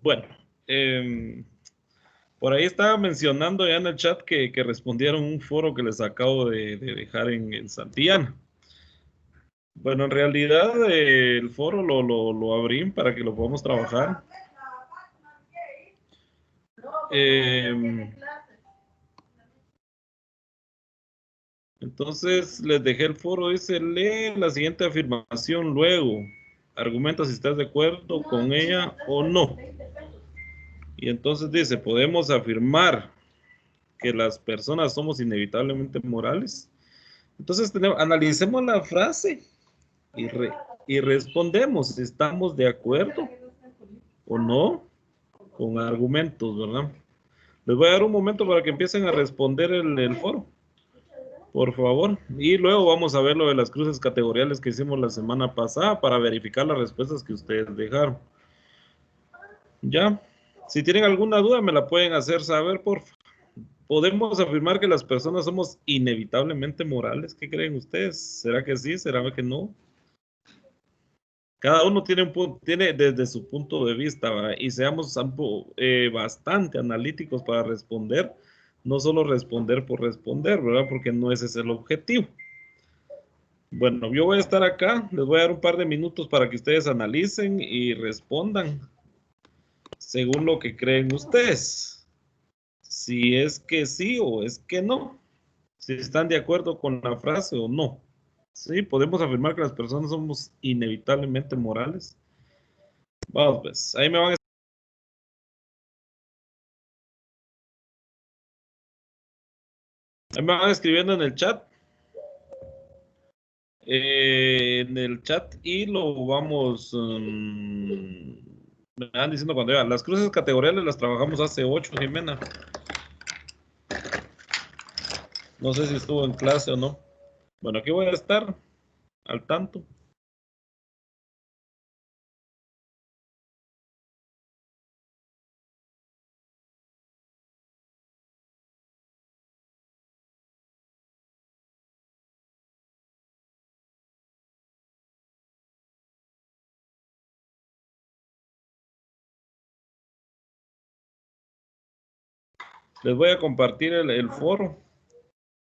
Bueno, por ahí estaba mencionando ya en el chat que respondieron un foro que les acabo de dejar en Santillana. Bueno, en realidad el foro lo abrí para que lo podamos trabajar. Entonces les dejé el foro, dice, lee la siguiente afirmación luego. Argumenta si estás de acuerdo con ella o no. Y entonces dice, podemos afirmar que las personas somos inevitablemente morales. Entonces analicemos la frase y respondemos si estamos de acuerdo o no con argumentos, ¿verdad? Les voy a dar un momento para que empiecen a responder el foro, por favor. Y luego vamos a ver lo de las cruces categoriales que hicimos la semana pasada para verificar las respuestas que ustedes dejaron. ¿Ya? Si tienen alguna duda, me la pueden hacer saber, por favor. ¿Podemos afirmar que las personas somos inevitablemente morales? ¿Qué creen ustedes? ¿Será que sí? ¿Será que no? Cada uno tiene tiene desde su punto de vista, ¿verdad? Y seamos bastante analíticos para responder, no solo responder por responder, ¿verdad? Porque no ese es el objetivo. Bueno, yo voy a estar acá, les voy a dar un par de minutos para que ustedes analicen y respondan según lo que creen ustedes. Si es que sí o es que no. Si están de acuerdo con la frase o no. Sí, podemos afirmar que las personas somos inevitablemente morales. Vamos, pues, ahí me van escribiendo en el chat y lo vamos, me van diciendo cuando ya. Las cruces categoriales las trabajamos hace 8, Jimena. No sé si estuvo en clase o no. Bueno, aquí voy a estar al tanto. Les voy a compartir el foro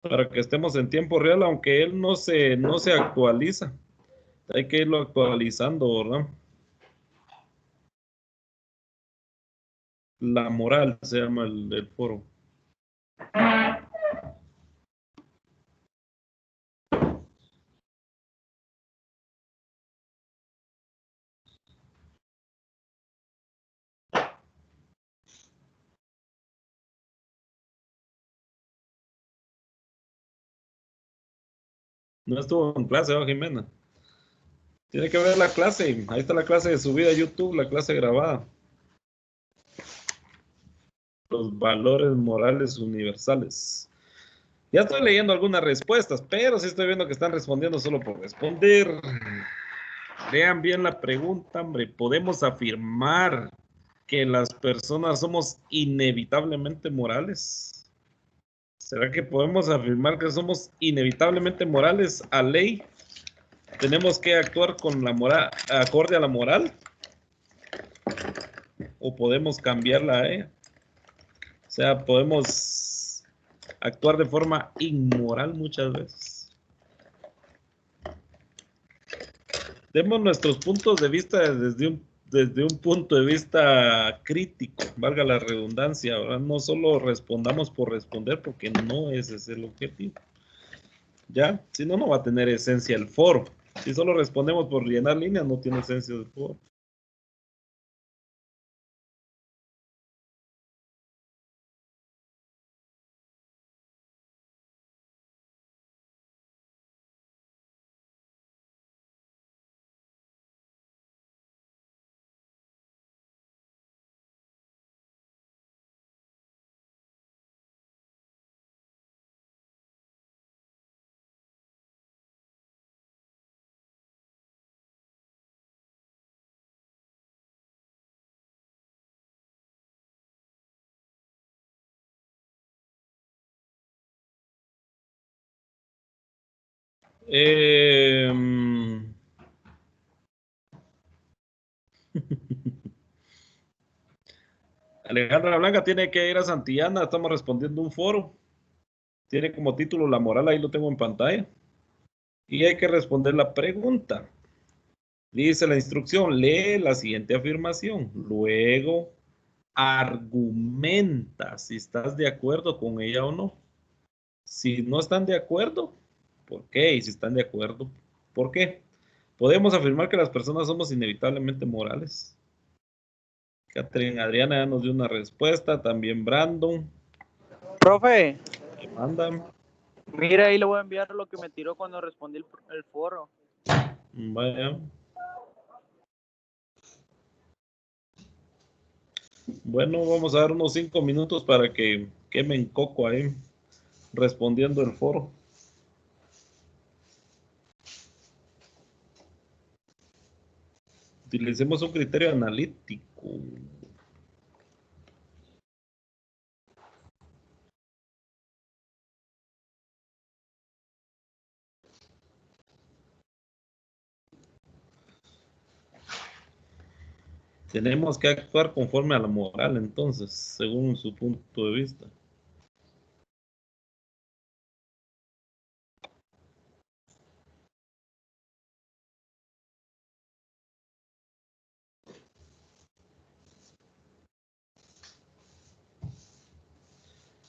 para que estemos en tiempo real, aunque él no se actualiza. Hay que irlo actualizando, ¿verdad? La moral se llama el foro. No estuvo en clase, ¿no, Jimena? Tiene que ver la clase. Ahí está la clase de subida a YouTube, la clase grabada. Los valores morales universales. Ya estoy leyendo algunas respuestas, pero sí estoy viendo que están respondiendo solo por responder. Vean bien la pregunta, hombre. ¿Podemos afirmar que las personas somos inevitablemente morales? ¿Será que podemos afirmar que somos inevitablemente morales a ley? ¿Tenemos que actuar con la moral, acorde a la moral? ¿O podemos cambiarla a ella? O sea, podemos actuar de forma inmoral muchas veces. Demos nuestros puntos de vista desde un punto de vista crítico, valga la redundancia, ¿verdad? No solo respondamos por responder, porque no ese es el objetivo. ¿Ya? Si no, no va a tener esencia el foro. Si solo respondemos por llenar líneas, no tiene esencia el foro. Eh, Alejandra Blanca tiene que ir a Santillana, estamos respondiendo un foro. Tiene como título La moral, ahí lo tengo en pantalla. Y hay que responder la pregunta. Dice la instrucción, lee la siguiente afirmación. Luego, argumenta si estás de acuerdo con ella o no. Si no están de acuerdo, ¿por qué? Y si están de acuerdo, ¿por qué? Podemos afirmar que las personas somos inevitablemente morales. Catherine Adriana ya nos dio una respuesta, también Brandon. Profe, ¿Qué mandan? mira, ahí le voy a enviar lo que me tiró cuando respondí el foro. Vaya. Bueno, vamos a dar unos 5 minutos para que quemen coco ahí, respondiendo el foro. Utilicemos un criterio analítico. Tenemos que actuar conforme a la moral, entonces, según su punto de vista.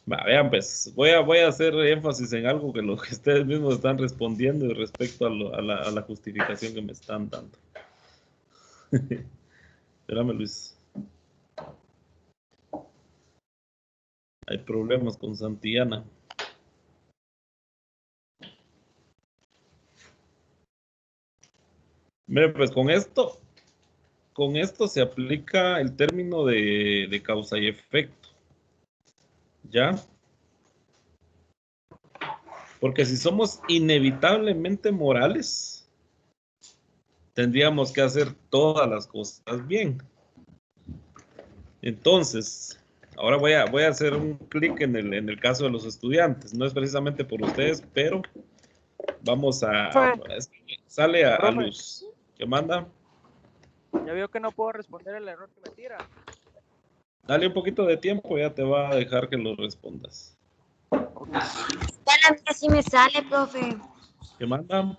Vean, pues, voy a hacer énfasis en algo que lo que ustedes mismos están respondiendo y respecto a la justificación que me están dando. Espérame, Luis. Hay problemas con Santillana. Mire, pues con esto se aplica el término de causa y efecto. ¿Ya? Porque si somos inevitablemente morales, tendríamos que hacer todas las cosas bien. Entonces, ahora voy a hacer un clic en el caso de los estudiantes. No es precisamente por ustedes, pero vamos a... Sale a luz. ¿Qué manda? Ya veo que no puedo responder el error que me tira. Dale un poquito de tiempo, ya te va a dejar que lo respondas. Okay. Ya la mía sí me sale, profe. ¿Qué manda?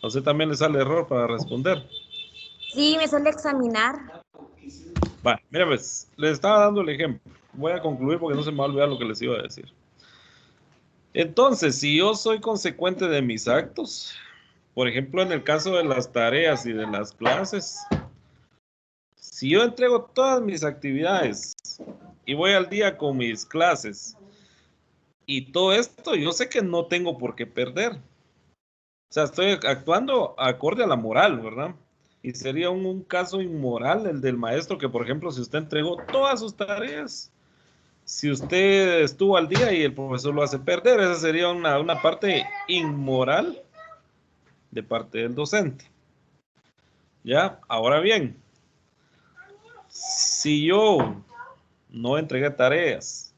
¿A usted también le sale error para responder? Sí, me sale examinar. Va, mira, pues, les estaba dando el ejemplo. Voy a concluir porque no se me va a olvidar lo que les iba a decir. Entonces, si yo soy consecuente de mis actos, por ejemplo, en el caso de las tareas y de las clases, si yo entrego todas mis actividades y voy al día con mis clases y todo esto, yo sé que no tengo por qué perder. O sea, estoy actuando acorde a la moral, ¿verdad? Y sería un caso inmoral el del maestro que, por ejemplo, si usted entregó todas sus tareas, si usted estuvo al día y el profesor lo hace perder, esa sería una parte inmoral de parte del docente. ¿Ya? Ahora bien, si yo no entregué tareas,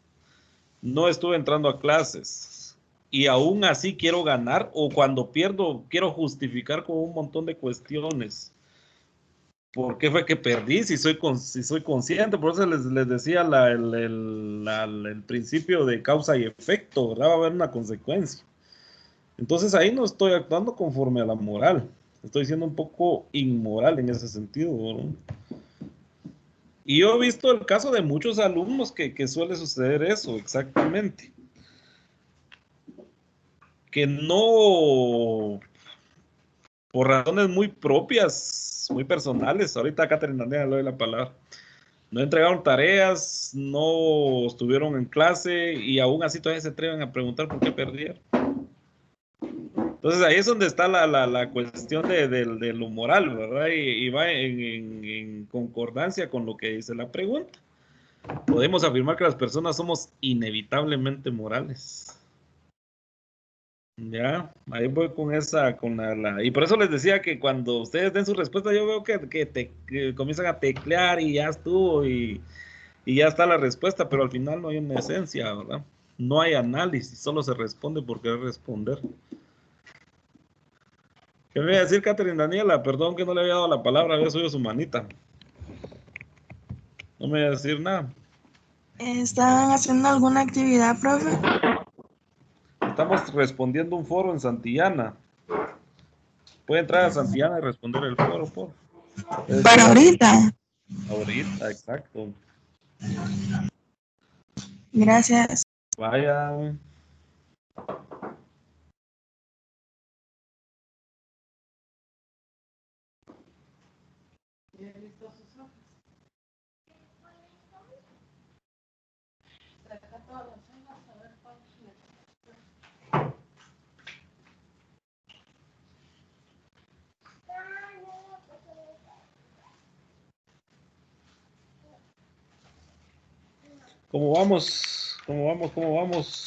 no estuve entrando a clases y aún así quiero ganar o cuando pierdo quiero justificar con un montón de cuestiones. ¿Por qué fue que perdí? Si soy consciente, por eso les decía el principio de causa y efecto, ¿verdad? Va a haber una consecuencia. Entonces ahí no estoy actuando conforme a la moral, estoy siendo un poco inmoral en ese sentido, ¿verdad? Y yo he visto el caso de muchos alumnos que suele suceder eso, exactamente. Que no, por razones muy propias, muy personales, ahorita a Catherine le doy la palabra, no entregaron tareas, no estuvieron en clase y aún así todavía se atreven a preguntar por qué perdieron. Entonces ahí es donde está la cuestión de lo moral, ¿verdad? Y va en concordancia con lo que dice la pregunta. Podemos afirmar que las personas somos inevitablemente morales. Ya, ahí voy con esa, y por eso les decía que cuando ustedes den su respuesta, yo veo que comienzan a teclear y ya estuvo y ya está la respuesta, pero al final no hay una esencia, ¿verdad? No hay análisis, solo se responde por querer responder. ¿Qué me iba a decir Catherine Daniela? Perdón que no le había dado la palabra, había subido su manita. No me voy a decir nada. ¿Estaban haciendo alguna actividad, profe? Estamos respondiendo un foro en Santillana. Puede entrar a Santillana y responder el foro, por. Para ahorita. Ahorita, exacto. Gracias. Vaya. ¿Cómo vamos? ¿Cómo vamos? ¿Cómo vamos?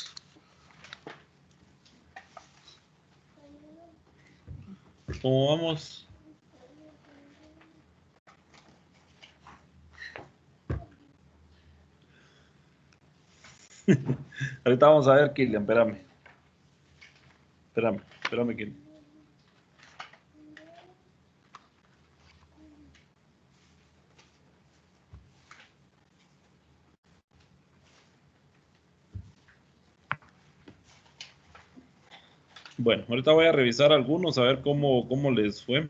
¿Cómo vamos? Ahorita vamos a ver, Kilian, espérame. Espérame, Kilian. Bueno, ahorita voy a revisar algunos, a ver cómo les fue.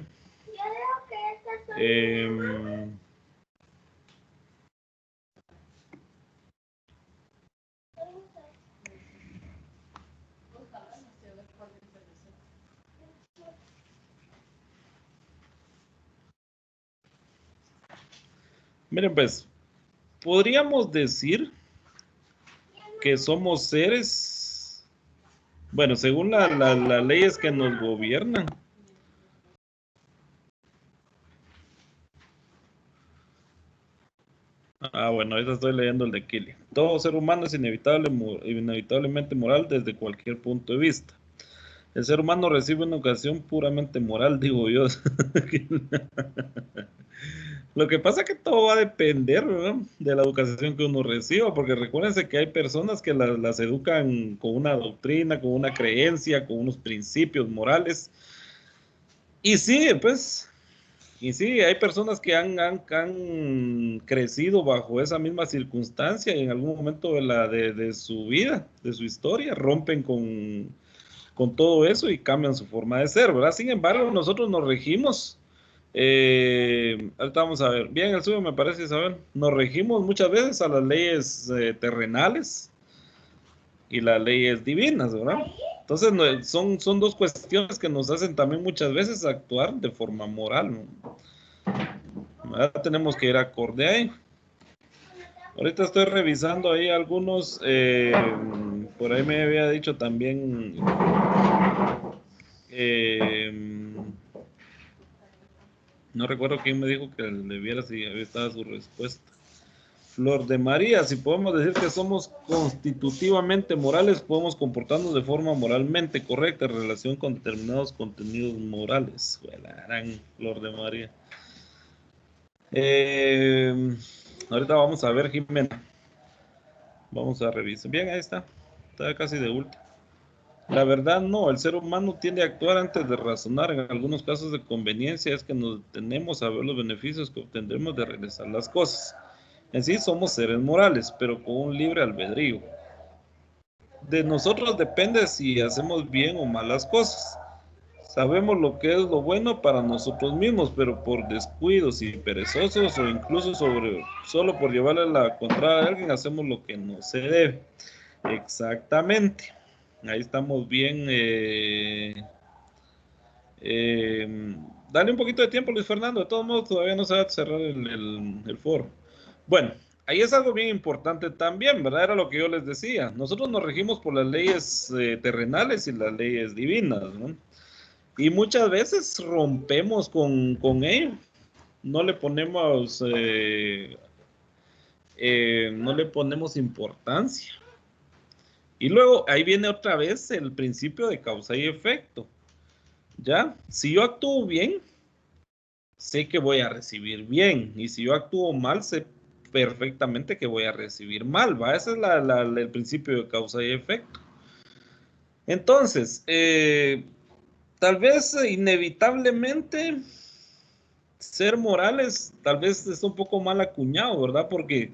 Miren, pues, podríamos decir que somos seres, bueno, según las leyes que nos gobiernan. Bueno, ahorita estoy leyendo el de Kilian. Todo ser humano es inevitablemente moral desde cualquier punto de vista. El ser humano recibe una educación puramente moral, digo yo. Lo que pasa es que todo va a depender, ¿verdad?, de la educación que uno reciba, porque recuérdense que hay personas que las educan con una doctrina, con una creencia, con unos principios morales. Y sí, pues, hay personas que han crecido bajo esa misma circunstancia y en algún momento de su vida, de su historia, rompen con todo eso y cambian su forma de ser, ¿verdad? Sin embargo, nosotros nos regimos. Ahorita vamos a ver. Bien, el suyo me parece, Isabel. Nos regimos muchas veces a las leyes terrenales y las leyes divinas, ¿verdad? Entonces, son dos cuestiones que nos hacen también muchas veces actuar de forma moral, ¿no? Ahora tenemos que ir acorde ahí. Ahorita estoy revisando ahí algunos. Por ahí me había dicho también. No recuerdo quién me dijo que le viera si había estado su respuesta. Flor de María, si podemos decir que somos constitutivamente morales, podemos comportarnos de forma moralmente correcta en relación con determinados contenidos morales. Gran Flor de María. Ahorita vamos a ver, Jimena. Vamos a revisar. Bien, ahí está. Está casi de último. La verdad, no. El ser humano tiende a actuar antes de razonar. En algunos casos de conveniencia es que nos detenemos a ver los beneficios que obtendremos de realizar las cosas. En sí somos seres morales, pero con un libre albedrío. De nosotros depende si hacemos bien o malas cosas. Sabemos lo que es lo bueno para nosotros mismos, pero por descuidos y perezosos o incluso solo por llevarle la contraria a alguien hacemos lo que no se debe. Exactamente. Ahí estamos bien. Dale un poquito de tiempo, Luis Fernando. De todos modos, todavía no se va a cerrar el foro. Bueno, ahí es algo bien importante también, ¿verdad? Era lo que yo les decía. Nosotros nos regimos por las leyes terrenales y las leyes divinas, ¿no? Y muchas veces rompemos con ello. No le ponemos importancia. Y luego ahí viene otra vez el principio de causa y efecto. ¿Ya? Si yo actúo bien, sé que voy a recibir bien. Y si yo actúo mal, sé perfectamente que voy a recibir mal, ¿va? Ese es el principio de causa y efecto. Entonces, tal vez inevitablemente ser morales tal vez es un poco mal acuñado, ¿verdad? Porque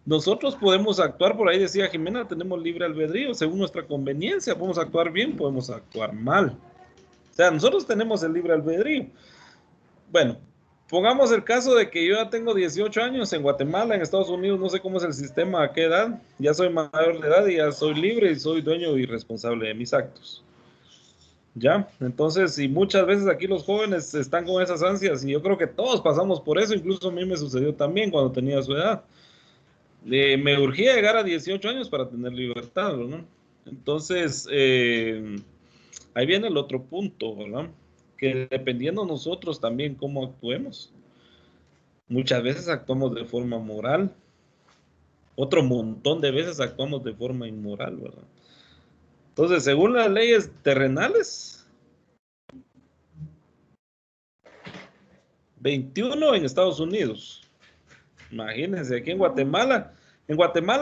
nosotros podemos actuar, por ahí decía Jimena, tenemos libre albedrío, según nuestra conveniencia, podemos actuar bien, podemos actuar mal. O sea, nosotros tenemos el libre albedrío. Bueno, pongamos el caso de que yo ya tengo 18 años en Guatemala, en Estados Unidos, no sé cómo es el sistema, a qué edad, ya soy mayor de edad y ya soy libre y soy dueño y responsable de mis actos. ¿Ya? Entonces, y muchas veces aquí los jóvenes están con esas ansias y yo creo que todos pasamos por eso, incluso a mí me sucedió también cuando tenía su edad. Me urgía llegar a 18 años para tener libertad, ¿no? Entonces, ahí viene el otro punto, ¿verdad? Que dependiendo nosotros también cómo actuemos. Muchas veces actuamos de forma moral, otro montón de veces actuamos de forma inmoral, ¿verdad? Entonces, según las leyes terrenales, 21 en Estados Unidos. Imagínense, aquí en Guatemala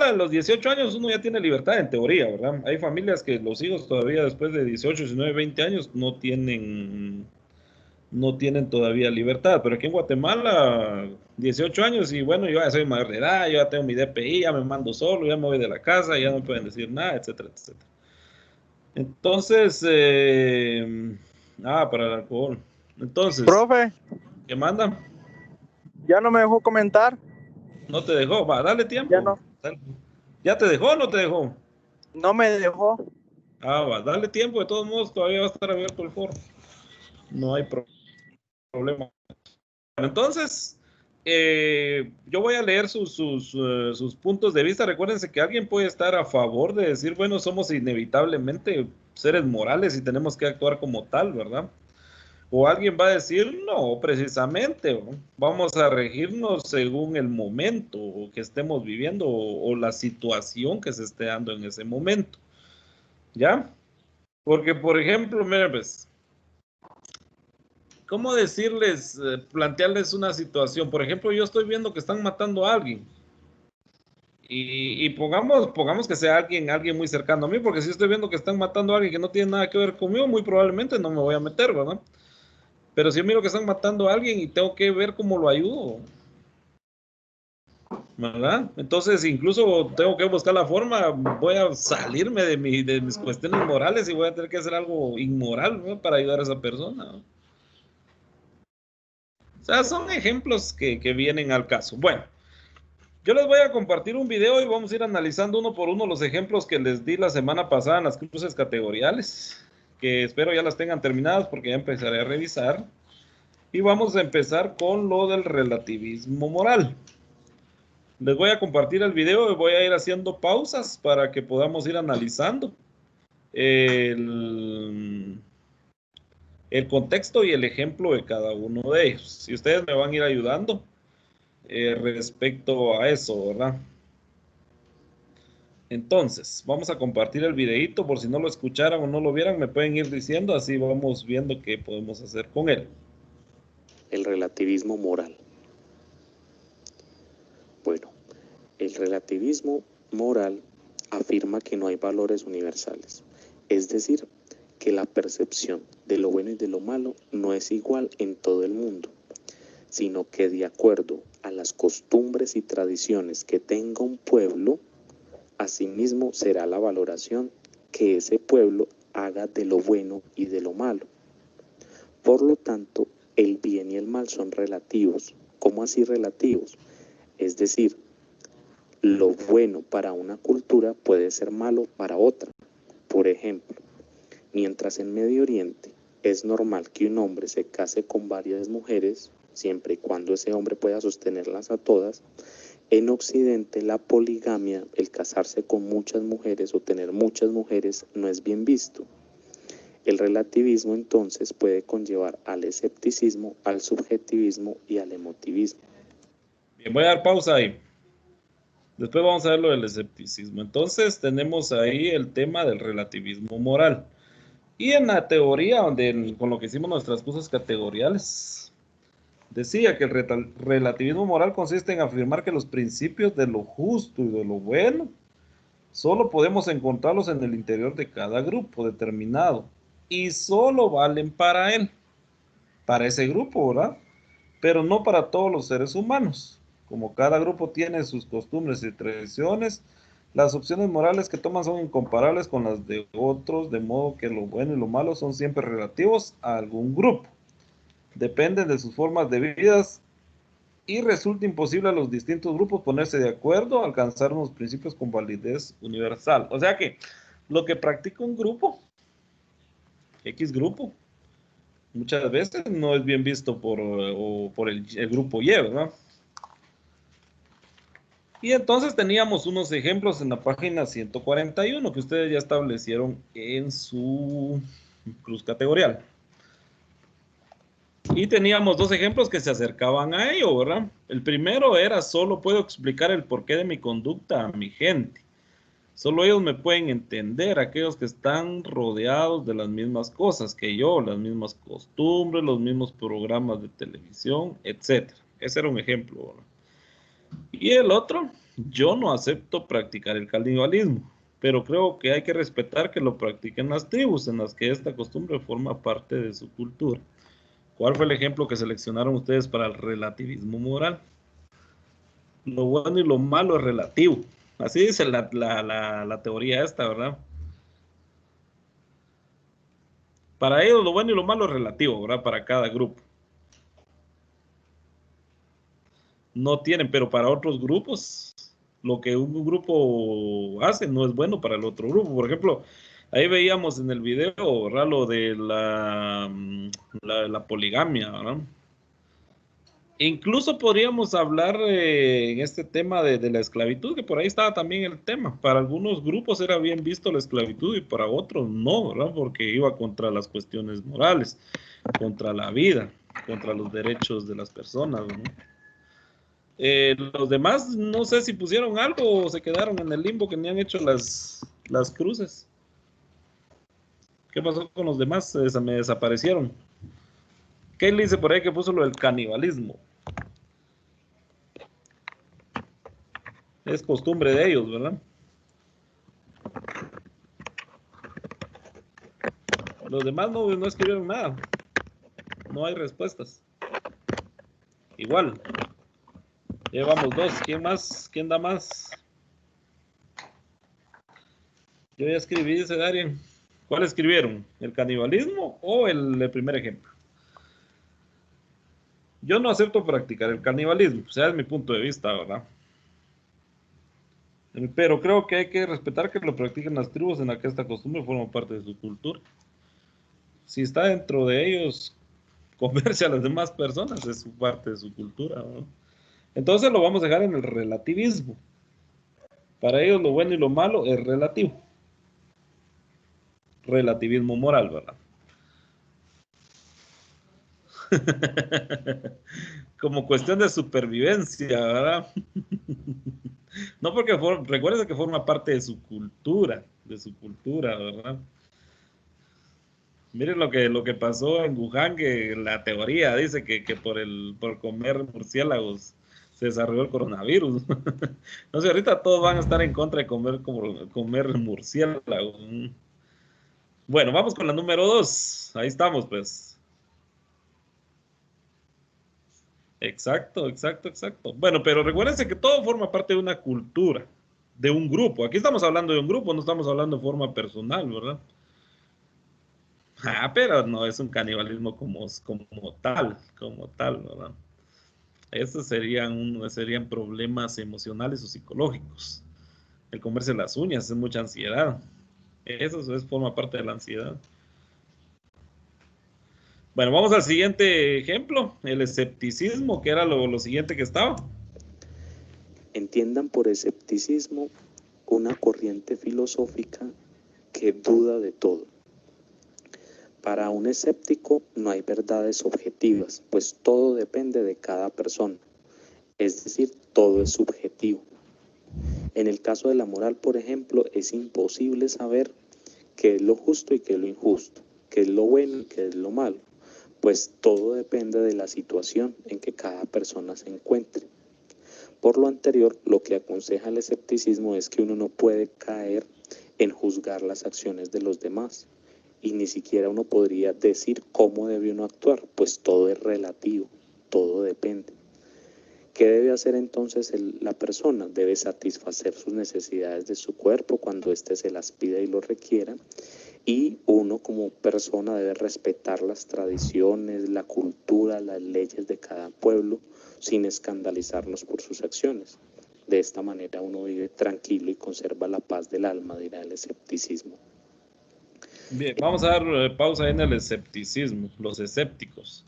a los 18 años uno ya tiene libertad en teoría, ¿verdad? Hay familias que los hijos todavía después de 18, 19, 20 años no tienen todavía libertad, pero aquí en Guatemala 18 años y bueno, yo ya soy mayor de edad, yo ya tengo mi DPI, ya me mando solo, ya me voy de la casa, ya no me pueden decir nada, etcétera, etcétera. Entonces, para el alcohol. Entonces, Profe, ¿qué manda? ya no me dejó comentar. No te dejó, va, dale tiempo. Ya no. ¿Ya te dejó o no te dejó? No me dejó. Va, dale tiempo, de todos modos todavía va a estar abierto el foro. No hay problema. Entonces, yo voy a leer sus puntos de vista. Recuérdense que alguien puede estar a favor de decir, bueno, somos inevitablemente seres morales y tenemos que actuar como tal, ¿verdad? O alguien va a decir, no, precisamente, vamos a regirnos según el momento que estemos viviendo o la situación que se esté dando en ese momento. ¿Ya? Porque, por ejemplo, mira, pues, ¿cómo decirles, plantearles una situación? Por ejemplo, yo estoy viendo que están matando a alguien. Y pongamos que sea alguien muy cercano a mí, porque si estoy viendo que están matando a alguien que no tiene nada que ver conmigo, muy probablemente no me voy a meter, ¿verdad? Pero si yo miro que están matando a alguien y tengo que ver cómo lo ayudo, ¿verdad? Entonces, incluso tengo que buscar la forma, voy a salirme de mis cuestiones morales y voy a tener que hacer algo inmoral, ¿no? Para ayudar a esa persona, ¿no? O sea, son ejemplos que vienen al caso. Bueno, yo les voy a compartir un video y vamos a ir analizando uno por uno los ejemplos que les di la semana pasada en las cruces categoriales, que espero ya las tengan terminadas porque ya empezaré a revisar. Y vamos a empezar con lo del relativismo moral. Les voy a compartir el video y voy a ir haciendo pausas para que podamos ir analizando el contexto y el ejemplo de cada uno de ellos. Si ustedes me van a ir ayudando respecto a eso, ¿verdad? Entonces, vamos a compartir el videito por si no lo escucharan o no lo vieran, me pueden ir diciendo, así vamos viendo qué podemos hacer con él. El relativismo moral. Bueno, el relativismo moral afirma que no hay valores universales, es decir, que la percepción de lo bueno y de lo malo no es igual en todo el mundo, sino que de acuerdo a las costumbres y tradiciones que tenga un pueblo, asimismo será la valoración que ese pueblo haga de lo bueno y de lo malo. Por lo tanto, el bien y el mal son relativos. ¿Cómo así relativos? Es decir, lo bueno para una cultura puede ser malo para otra. Por ejemplo, mientras en Medio Oriente es normal que un hombre se case con varias mujeres, siempre y cuando ese hombre pueda sostenerlas a todas, en Occidente la poligamia, el casarse con muchas mujeres o tener muchas mujeres, no es bien visto. El relativismo entonces puede conllevar al escepticismo, al subjetivismo y al emotivismo. Bien, voy a dar pausa ahí. Después vamos a ver lo del escepticismo. Entonces tenemos ahí el tema del relativismo moral. Y en la teoría, con lo que hicimos nuestras cosas categoriales, decía que el relativismo moral consiste en afirmar que los principios de lo justo y de lo bueno solo podemos encontrarlos en el interior de cada grupo determinado y solo valen para él, para ese grupo, ¿verdad? pero no para todos los seres humanos. Como cada grupo tiene sus costumbres y tradiciones, las opciones morales que toman son incomparables con las de otros, de modo que lo bueno y lo malo son siempre relativos a algún grupo. Dependen de sus formas de vida y resulta imposible a los distintos grupos ponerse de acuerdo, alcanzar unos principios con validez universal. O sea que lo que practica un grupo, X grupo, muchas veces no es bien visto por el grupo Y, ¿verdad? Y entonces teníamos unos ejemplos en la página 141 que ustedes ya establecieron en su cruz categorial. Y teníamos dos ejemplos que se acercaban a ello, ¿verdad? El primero era: solo puedo explicar el porqué de mi conducta a mi gente. Solo ellos me pueden entender, aquellos que están rodeados de las mismas cosas que yo, las mismas costumbres, los mismos programas de televisión, etc. Ese era un ejemplo, ¿verdad? Y el otro: yo no acepto practicar el canibalismo, pero creo que hay que respetar que lo practiquen las tribus en las que esta costumbre forma parte de su cultura. ¿Cuál fue el ejemplo que seleccionaron ustedes para el relativismo moral? Lo bueno y lo malo es relativo. Así dice la teoría esta, ¿verdad? Para ellos lo bueno y lo malo es relativo, ¿verdad? Para cada grupo. No tienen, pero para otros grupos, lo que un grupo hace no es bueno para el otro grupo. Por ejemplo, ahí veíamos en el video, ¿verdad? Lo de la poligamia, ¿verdad? Incluso podríamos hablar en este tema de la esclavitud, que por ahí estaba también el tema. Para algunos grupos era bien visto la esclavitud y para otros no, ¿verdad? Porque iba contra las cuestiones morales, contra la vida, contra los derechos de las personas, ¿no? Los demás no sé si pusieron algo o se quedaron en el limbo que ni han hecho las cruces. ¿Qué pasó con los demás? Me desaparecieron. Kaylee dice por ahí que puso lo del canibalismo. Es costumbre de ellos, ¿verdad? Los demás no escribieron nada. No hay respuestas. Igual. Llevamos dos. ¿Quién más? ¿Quién da más? Yo ya escribí, dice Darien. ¿Cuál escribieron? ¿El canibalismo o el primer ejemplo? Yo no acepto practicar el canibalismo. O sea, es mi punto de vista, ¿verdad? Pero creo que hay que respetar que lo practiquen las tribus en las que esta costumbre forma parte de su cultura. Si está dentro de ellos comerse a las demás personas, es parte de su cultura, ¿no? Entonces lo vamos a dejar en el relativismo. Para ellos lo bueno y lo malo es relativo. Relativismo moral, ¿verdad? Como cuestión de supervivencia, ¿verdad? No, porque recuerden que forma parte de su cultura, ¿verdad? Miren lo que pasó en Wuhan, que la teoría dice que por comer murciélagos se desarrolló el coronavirus. No sé, ahorita todos van a estar en contra de comer murciélagos. Bueno, vamos con la número 2. Ahí estamos, pues. Exacto. Bueno, pero recuérdense que todo forma parte de una cultura, de un grupo. Aquí estamos hablando de un grupo, no estamos hablando de forma personal, ¿verdad? Pero no es un canibalismo como tal, ¿verdad? Esos serían problemas emocionales o psicológicos. El comerse las uñas es mucha ansiedad. Eso forma parte de la ansiedad. Bueno, vamos al siguiente ejemplo, el escepticismo, que era lo siguiente que estaba. Entiendan por escepticismo una corriente filosófica que duda de todo. Para un escéptico no hay verdades objetivas, pues todo depende de cada persona, es decir, todo es subjetivo. En el caso de la moral, por ejemplo, es imposible saber qué es lo justo y qué es lo injusto, qué es lo bueno y qué es lo malo, pues todo depende de la situación en que cada persona se encuentre. Por lo anterior, lo que aconseja el escepticismo es que uno no puede caer en juzgar las acciones de los demás, y ni siquiera uno podría decir cómo debe uno actuar, pues todo es relativo. todo depende. ¿Qué debe hacer entonces la persona? Debe satisfacer sus necesidades de su cuerpo cuando éste se las pida y lo requiera. Y uno como persona debe respetar las tradiciones, la cultura, las leyes de cada pueblo sin escandalizarnos por sus acciones. De esta manera uno vive tranquilo y conserva la paz del alma, dirá el escepticismo. Bien, vamos a dar pausa en el escepticismo, los escépticos.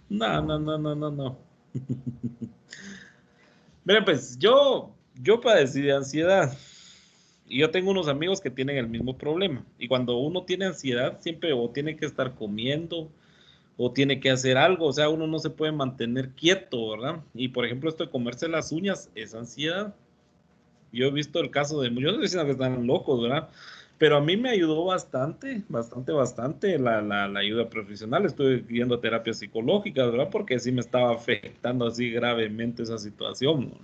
No. Miren, pues yo padecí de ansiedad y yo tengo unos amigos que tienen el mismo problema. Y cuando uno tiene ansiedad, siempre o tiene que estar comiendo o tiene que hacer algo, o sea, uno no se puede mantener quieto, ¿verdad? Y por ejemplo, esto de comerse las uñas es ansiedad. Yo he visto el caso de, yo no estoy diciendo que están locos, ¿verdad? Pero a mí me ayudó bastante la ayuda profesional. Estuve yendo a terapias psicológicas, ¿verdad? Porque sí me estaba afectando así gravemente esa situación,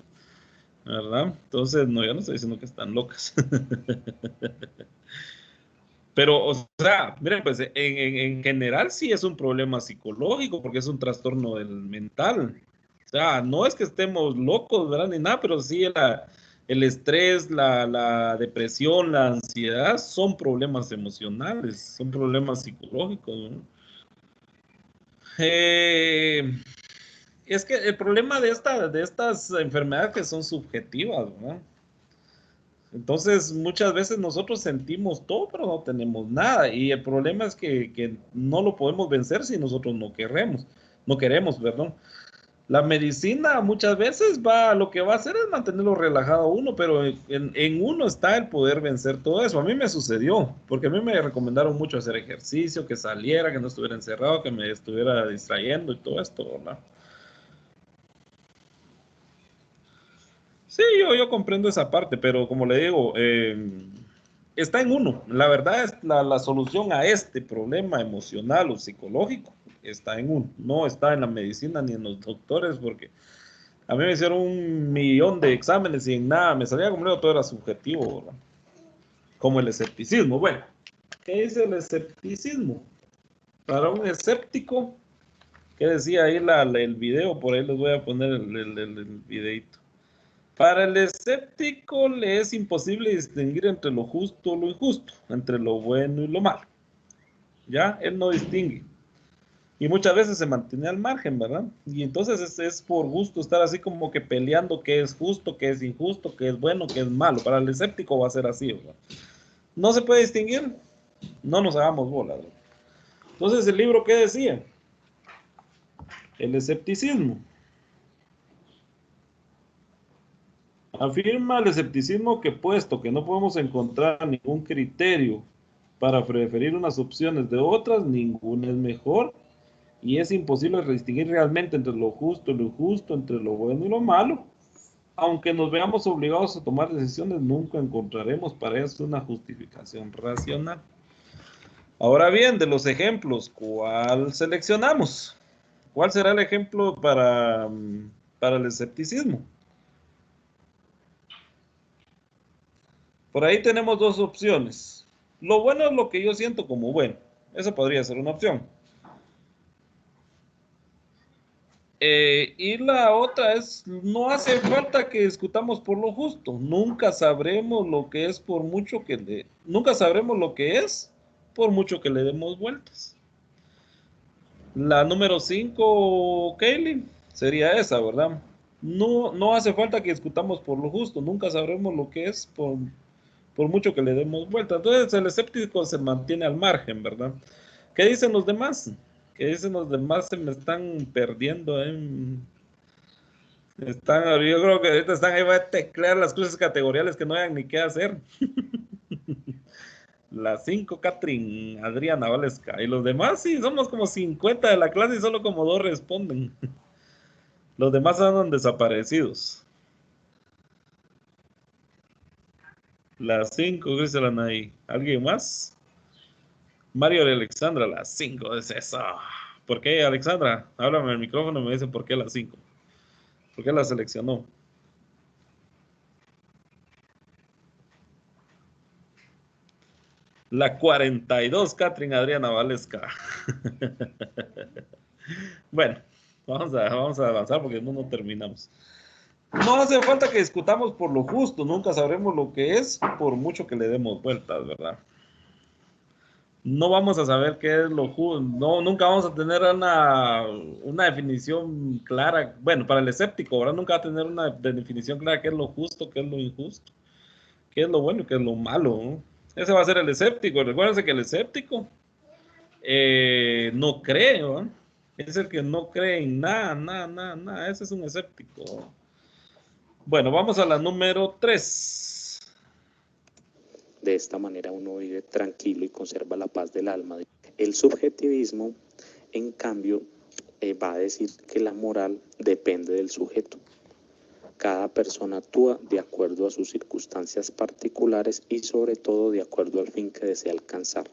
¿verdad? Entonces, no, yo no estoy diciendo que están locas. Pero, o sea, miren, pues en general sí es un problema psicológico porque es un trastorno del mental. O sea, no es que estemos locos, ¿verdad? Ni nada, pero sí el estrés, la depresión, la ansiedad son problemas emocionales, son problemas psicológicos, ¿no? Eh, es que el problema de estas enfermedades que son subjetivas, ¿no? Entonces, muchas veces nosotros sentimos todo, pero no tenemos nada. Y el problema es que no lo podemos vencer si nosotros no queremos, perdón. La medicina muchas veces lo que va a hacer es mantenerlo relajado a uno, pero en uno está el poder vencer todo eso. A mí me sucedió, porque a mí me recomendaron mucho hacer ejercicio, que saliera, que no estuviera encerrado, que me estuviera distrayendo y todo esto, ¿verdad? Sí, yo comprendo esa parte, pero como le digo, está en uno. La verdad es la solución a este problema emocional o psicológico está en uno. No está en la medicina ni en los doctores, porque a mí me hicieron 1.000.000 de exámenes y en nada me salía como digo, todo era subjetivo, ¿verdad? Como el escepticismo. Bueno, ¿qué dice el escepticismo? Para un escéptico, ¿qué decía ahí el video? Por ahí les voy a poner el videito. Para el escéptico le es imposible distinguir entre lo justo o lo injusto, entre lo bueno y lo malo. ¿Ya? Él no distingue. Y muchas veces se mantiene al margen, ¿verdad? Y entonces es por gusto estar así como que peleando qué es justo, qué es injusto, qué es bueno, qué es malo. Para el escéptico va a ser así, ¿verdad? No se puede distinguir, no nos hagamos bolas, ¿verdad? Entonces, ¿el libro qué decía? El escepticismo. Afirma el escepticismo que puesto que no podemos encontrar ningún criterio para preferir unas opciones de otras, ninguna es mejor y es imposible distinguir realmente entre lo justo y lo injusto, entre lo bueno y lo malo. Aunque nos veamos obligados a tomar decisiones, nunca encontraremos para eso una justificación racional. Ahora bien, de los ejemplos, ¿cuál seleccionamos? ¿Cuál será el ejemplo para el escepticismo? Por ahí tenemos dos opciones. Lo bueno es lo que yo siento como bueno. Eso podría ser una opción. Y la otra es, no hace falta que discutamos por lo justo. Nunca sabremos lo que es nunca sabremos lo que es por mucho que le demos vueltas. La número 5, Kaylin, sería esa, ¿verdad? No hace falta que discutamos por lo justo. Nunca sabremos lo que es por mucho que le demos vueltas. Entonces el escéptico se mantiene al margen, ¿verdad? ¿Qué dicen los demás? ¿Qué dicen los demás? Se me están perdiendo, ¿eh? Yo creo que ahorita están ahí, va a teclear las cruces categoriales que no hayan ni qué hacer. Las 5, Catherine, Adriana, Valesca. Y los demás, sí, somos como 50 de la clase y solo como 2 responden. Los demás andan desaparecidos. Las 5, Griselan ahí. ¿Alguien más? Mario y Alexandra, las 5, es eso. ¿Por qué, Alexandra? Háblame el micrófono y me dice por qué las 5. ¿Por qué la seleccionó? La 42, Catherine Adriana Valesca. Bueno, vamos a avanzar porque no terminamos. No hace falta que discutamos por lo justo, nunca sabremos lo que es por mucho que le demos vueltas, ¿verdad? No vamos a saber qué es lo justo, no, nunca vamos a tener una definición clara, bueno, para el escéptico, ¿verdad? Nunca va a tener una definición clara qué es lo justo, qué es lo injusto, qué es lo bueno y qué es lo malo, ¿no? Ese va a ser el escéptico. Recuérdense que el escéptico no cree, ¿no? Es el que no cree en nada. Ese es un escéptico. Bueno, vamos a la número 3. De esta manera uno vive tranquilo y conserva la paz del alma. El subjetivismo, en cambio, va a decir que la moral depende del sujeto. Cada persona actúa de acuerdo a sus circunstancias particulares y sobre todo de acuerdo al fin que desea alcanzar.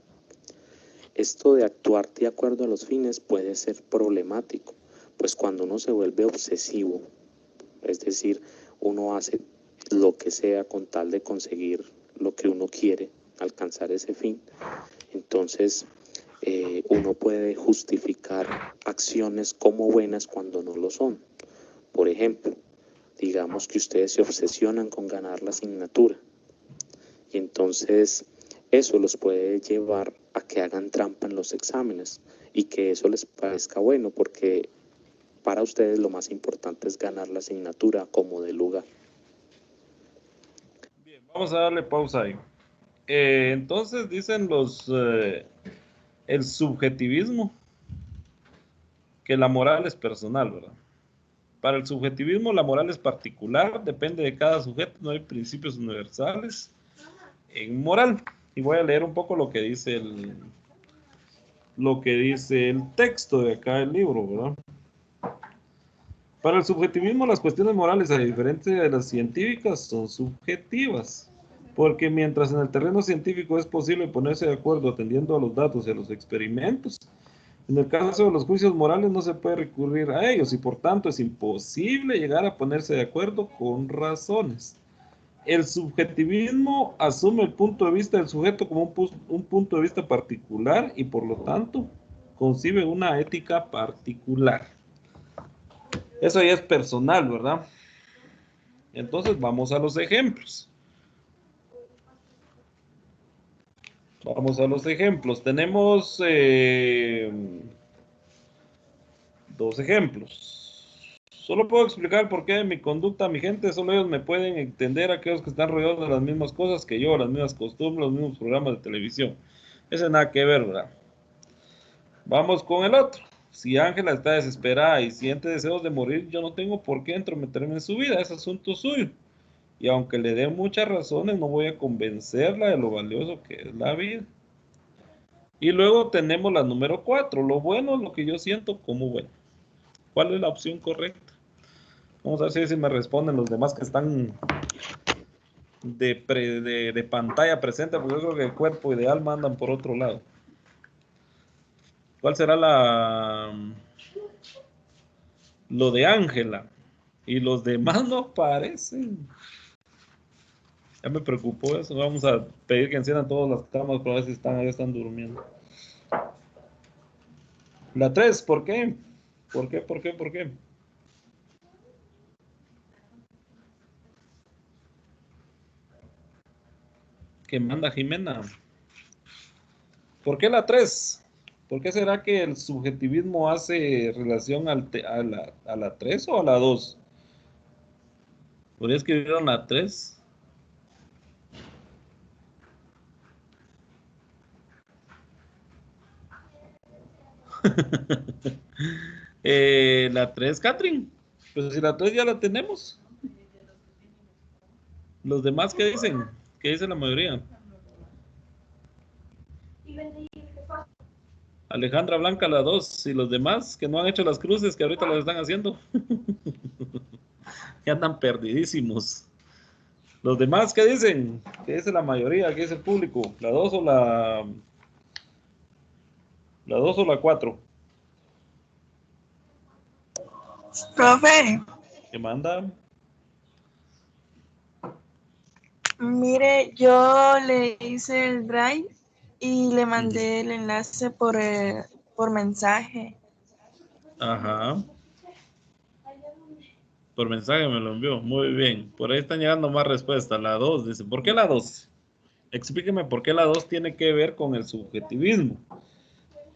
Esto de actuar de acuerdo a los fines puede ser problemático, pues cuando uno se vuelve obsesivo, es decir, uno hace lo que sea con tal de conseguir lo que uno quiere, alcanzar ese fin, entonces uno puede justificar acciones como buenas cuando no lo son. Por ejemplo, digamos que ustedes se obsesionan con ganar la asignatura y entonces eso los puede llevar a que hagan trampa en los exámenes y que eso les parezca bueno porque para ustedes lo más importante es ganar la asignatura como de lugar. Bien, vamos a darle pausa ahí. Entonces dicen el subjetivismo que la moral es personal, ¿verdad? Para el subjetivismo la moral es particular, depende de cada sujeto, no hay principios universales en moral. Y voy a leer un poco lo que dice el texto de acá del libro, ¿verdad? Para el subjetivismo las cuestiones morales, a diferencia de las científicas, son subjetivas, porque mientras en el terreno científico es posible ponerse de acuerdo atendiendo a los datos y a los experimentos, en el caso de los juicios morales no se puede recurrir a ellos y por tanto es imposible llegar a ponerse de acuerdo con razones. El subjetivismo asume el punto de vista del sujeto como un punto de vista particular y por lo tanto concibe una ética particular. Eso ya es personal, ¿verdad? Entonces vamos a los ejemplos. Tenemos 2 ejemplos. Solo puedo explicar por qué mi conducta, mi gente, solo ellos me pueden entender, aquellos que están rodeados de las mismas cosas que yo, las mismas costumbres, los mismos programas de televisión. Eso nada que ver, ¿verdad? Vamos con el otro. Si Ángela está desesperada y siente deseos de morir, yo no tengo por qué entrometerme en su vida, es asunto suyo. Y aunque le dé muchas razones, no voy a convencerla de lo valioso que es la vida. Y luego tenemos la número 4. Lo bueno es lo que yo siento como bueno. ¿Cuál es la opción correcta? Vamos a ver si me responden los demás que están de pantalla presente, porque yo creo que el cuerpo y de alma andan por otro lado. ¿Cuál será lo de Ángela? Y los demás no aparecen. Ya me preocupó eso. Vamos a pedir que enciendan todas las cámaras para ver si están durmiendo. La 3, ¿por qué? ¿Por qué? ¿Qué manda Jimena? ¿Por qué la 3? ¿Por qué será que el subjetivismo hace relación a la 3 o a la 2? ¿Podría escribir la 3? La 3, Catherine. Pues si la 3 ya la tenemos. ¿Los demás qué dicen? ¿Qué dice la mayoría? Alejandra Blanca la 2. Y los demás que no han hecho las cruces que ahorita las están haciendo. Ya andan perdidísimos. ¿Los demás qué dicen? ¿Qué dice la mayoría? ¿Qué dice el público? ¿La 2 o la 4? Profe, ¿Qué manda? mire, yo le hice el drive y le mandé el enlace por mensaje. Ajá. Por mensaje me lo envió. Muy bien. Por ahí están llegando más respuestas. La 2 dice, ¿por qué la 2? Explíqueme por qué la 2 tiene que ver con el subjetivismo.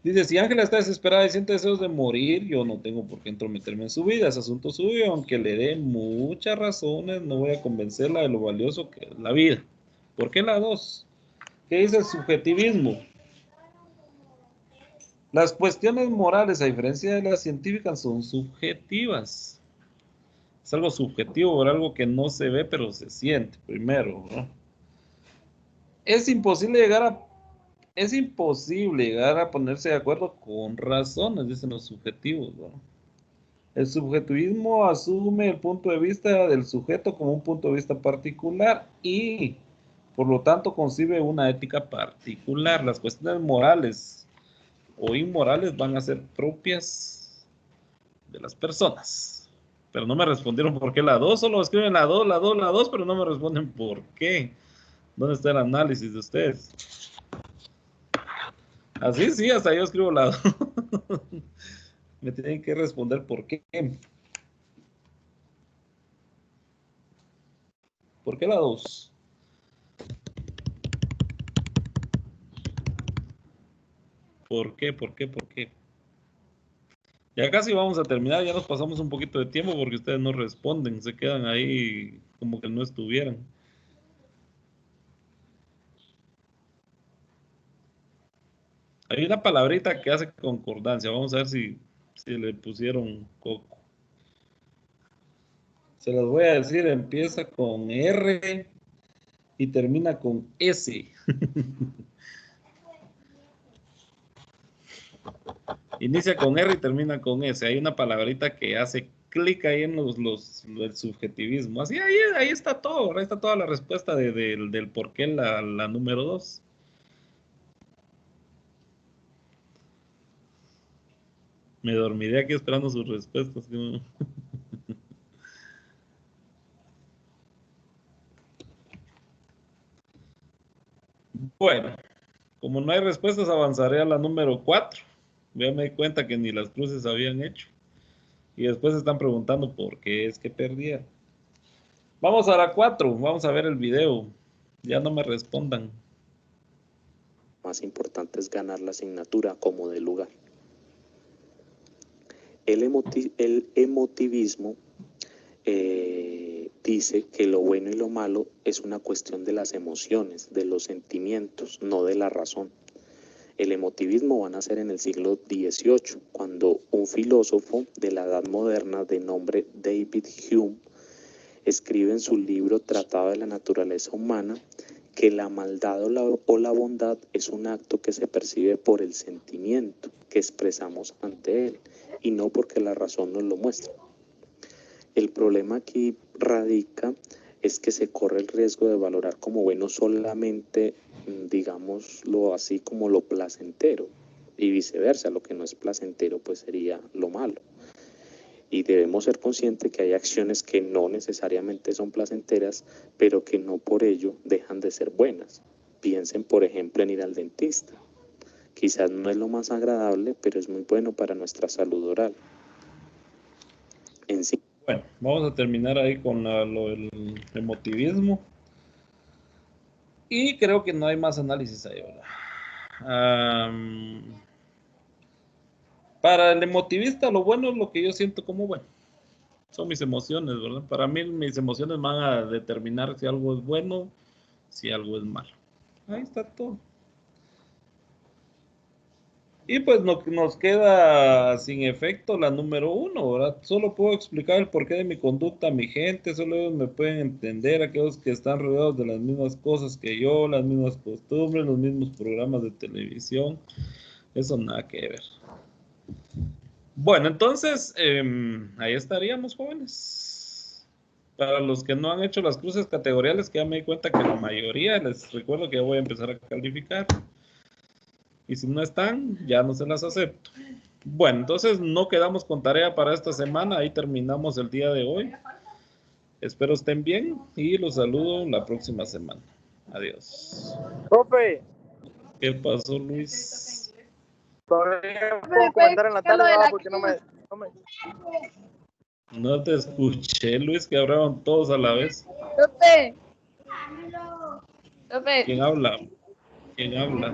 Dice, si Ángela está desesperada y siente deseos de morir, yo no tengo por qué entrometerme en su vida, es asunto suyo, aunque le dé muchas razones, no voy a convencerla de lo valioso que es la vida. ¿Por qué la 2? ¿Qué dice el subjetivismo? Las cuestiones morales, a diferencia de las científicas, son subjetivas. Es algo subjetivo, algo que no se ve, pero se siente primero, ¿no? Es imposible llegar a ponerse de acuerdo con razones, dicen los subjetivos, ¿no? El subjetivismo asume el punto de vista del sujeto como un punto de vista particular y, por lo tanto, concibe una ética particular. Las cuestiones morales o inmorales van a ser propias de las personas. Pero no me respondieron por qué la 2, solo escriben la 2, la 2, la 2, pero no me responden por qué. ¿Dónde está el análisis de ustedes? Así sí, hasta yo escribo la 2. Me tienen que responder por qué. ¿Por qué la 2? ¿Por qué? ¿Por qué? ¿Por qué? Ya casi vamos a terminar, ya nos pasamos un poquito de tiempo porque ustedes no responden, se quedan ahí como que no estuvieran. Hay una palabrita que hace concordancia, vamos a ver si le pusieron coco. Se las voy a decir, empieza con R y termina con S. Inicia con R y termina con S. Hay una palabrita que hace clic ahí en el subjetivismo. Así, ahí está todo, ahí está toda la respuesta del por qué la número 2. Me dormiré aquí esperando sus respuestas. Bueno, como no hay respuestas, avanzaré a la número 4. Ya me di cuenta que ni las cruces habían hecho. Y después están preguntando por qué es que perdieron. Vamos a la 4, vamos a ver el video. Ya no me respondan. Más importante es ganar la asignatura como de lugar. El emotivismo dice que lo bueno y lo malo es una cuestión de las emociones, de los sentimientos, no de la razón. El emotivismo va a nacer en el siglo XVIII, cuando un filósofo de la Edad Moderna de nombre David Hume escribe en su libro Tratado de la Naturaleza Humana que la maldad o la bondad es un acto que se percibe por el sentimiento que expresamos ante él y no porque la razón nos lo muestra. El problema aquí radica es que se corre el riesgo de valorar como bueno solamente, digámoslo así, como lo placentero, y viceversa, lo que no es placentero pues sería lo malo. Y debemos ser conscientes que hay acciones que no necesariamente son placenteras, pero que no por ello dejan de ser buenas. Piensen, por ejemplo, en ir al dentista. Quizás no es lo más agradable, pero es muy bueno para nuestra salud oral. En sí. Bueno, vamos a terminar ahí con el emotivismo. Y creo que no hay más análisis ahí, ¿verdad? Para el emotivista, lo bueno es lo que yo siento como bueno. Son mis emociones, ¿verdad? Para mí, mis emociones van a determinar si algo es bueno, si algo es malo. Ahí está todo. Y pues nos queda sin efecto la número 1, ¿verdad? Solo puedo explicar el porqué de mi conducta a mi gente, solo ellos me pueden entender, aquellos que están rodeados de las mismas cosas que yo, las mismas costumbres, los mismos programas de televisión. Eso nada que ver. Bueno, entonces, ahí estaríamos, jóvenes. Para los que no han hecho las cruces categoriales, que ya me di cuenta que la mayoría, les recuerdo que ya voy a empezar a calificar. Y si no están, ya no se las acepto. Bueno, entonces no quedamos con tarea para esta semana. Ahí terminamos el día de hoy. Espero estén bien y los saludo la próxima semana. Adiós. Profe. ¿Qué pasó, Luis? Todavía puedo comentar en la tarde, ¿no? Porque no me... No te escuché, Luis, que hablaban todos a la vez. Profe. Profe. ¿Quién habla? ¿Quién habla?